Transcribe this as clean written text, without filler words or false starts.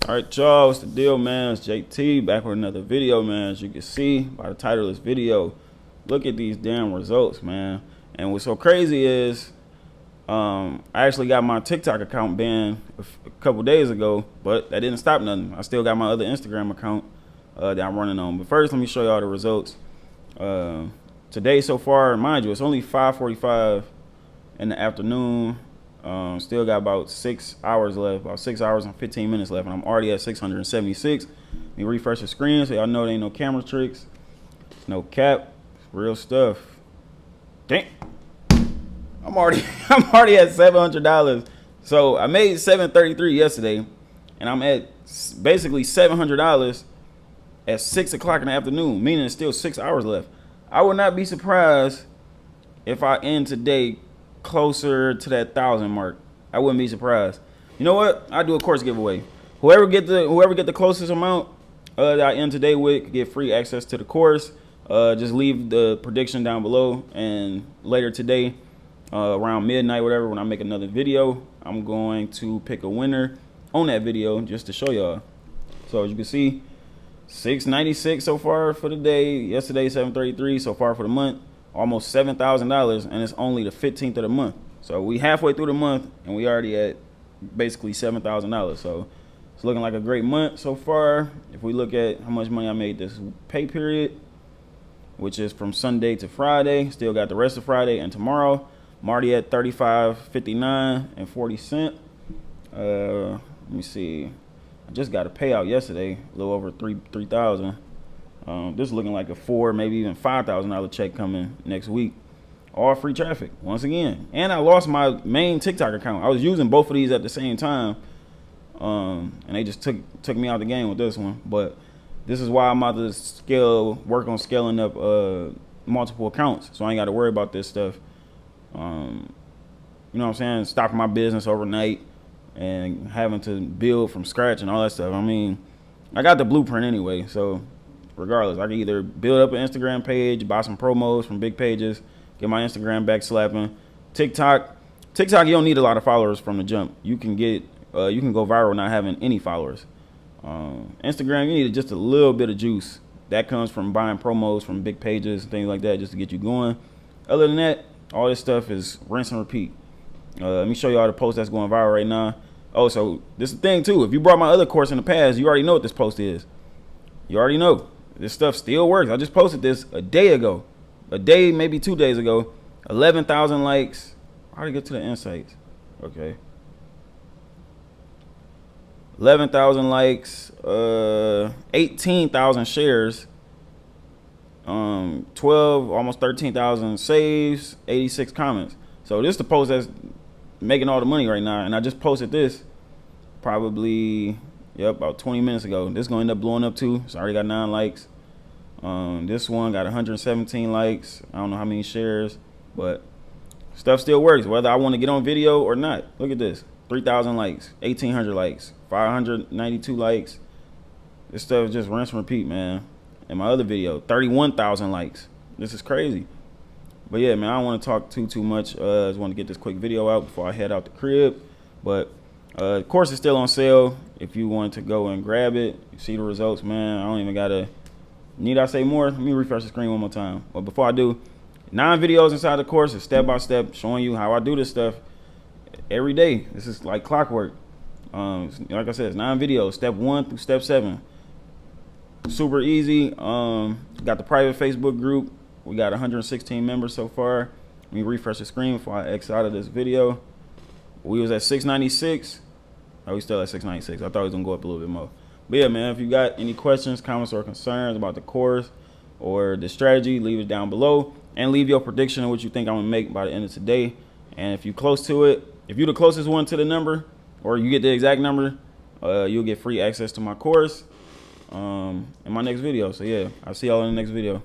All right, y'all, what's the deal, man? It's JT back with another video, man. As you can see by the title of this video, look at these damn results, man. And what's so crazy is I actually got my TikTok account banned a couple days ago, but that didn't stop nothing. I still got my other Instagram account that I'm running on. But first, let me show y'all the results. Today so far, mind you, it's only 5:45 in the afternoon. Still got about 6 hours left, about 6 hours and 15 minutes left, and I'm already at 676. Let me refresh the screen so y'all know there ain't no camera tricks. It's no cap, it's real stuff. Dang, I'm already at $700. So I made $733 yesterday, and I'm at basically $700 at 6 o'clock in the afternoon, meaning it's still 6 hours left. I would not be surprised if I end today closer to that 1,000 mark. I wouldn't be surprised. You know what? I do a course giveaway. Whoever get the closest amount that I end today with could get free access to the course. Just leave the prediction down below, and later today, around midnight, whatever, when I make another video, I'm going to pick a winner on that video just to show y'all. So as you can see, 696 so far for the day. Yesterday, 733 so far for the month. Almost $7,000, and it's only the 15th of the month. So we halfway through the month, and we already at basically $7,000. So it's looking like a great month so far. If we look at how much money I made this pay period, which is from Sunday to Friday, still got the rest of Friday and tomorrow. I'm already at $35.59 and 40 cents. Let me see. I just got a payout yesterday, a little over 3,000. This is looking like a $4,000, maybe even $5,000 check coming next week. All free traffic once again. And I lost my main TikTok account. I was using both of these at the same time, and they just took me out the game with this one. But this is why I'm about to work on scaling up multiple accounts, so I ain't got to worry about this stuff. You know what I'm saying? Stopping my business overnight and having to build from scratch and all that stuff. I mean, I got the blueprint anyway, so regardless, I can either build up an Instagram page, buy some promos from big pages, get my Instagram back slapping. TikTok, you don't need a lot of followers from the jump. You can go viral not having any followers. Instagram, you need just a little bit of juice. That comes from buying promos from big pages and things like that just to get you going. Other than that, all this stuff is rinse and repeat. Let me show you all the post that's going viral right now. Oh, so this is the thing too. If you brought my other course in the past, you already know what this post is. You already know. This stuff still works. I just posted this a day ago. A day, maybe 2 days ago. 11,000 likes. How do you get to the insights? Okay. 11,000 likes. 18,000 shares. 12, almost 13,000 saves. 86 comments. So this is the post that's making all the money right now. And I just posted this probably... Yep, about 20 minutes ago. This is going to end up blowing up too. It's already got 9 likes. This one got 117 likes. I don't know how many shares, but stuff still works, whether I want to get on video or not. Look at this. 3,000 likes, 1,800 likes, 592 likes. This stuff is just rinse and repeat, man. And my other video, 31,000 likes. This is crazy. But yeah, man, I don't want to talk too much. I just want to get this quick video out before I head out the crib. But the course is still on sale. If you want to go and grab it, you see the results, man. I don't even gotta. Need I say more? Let me refresh the screen one more time. But before I do, 9 videos inside the course is step by step showing you how I do this stuff every day. This is like clockwork. Like I said, it's 9 videos, step 1 through step 7. Super easy. Got the private Facebook group. We got 116 members so far. Let me refresh the screen before I exit out of this video. We was at 696. Oh, we still at 696. I thought it was gonna go up a little bit more. But yeah, man, if you got any questions, comments, or concerns about the course or the strategy, leave it down below and leave your prediction of what you think I'm gonna make by the end of today. And if you're close to it, if you're the closest one to the number, or you get the exact number, you'll get free access to my course in my next video. So yeah, I'll see y'all in the next video.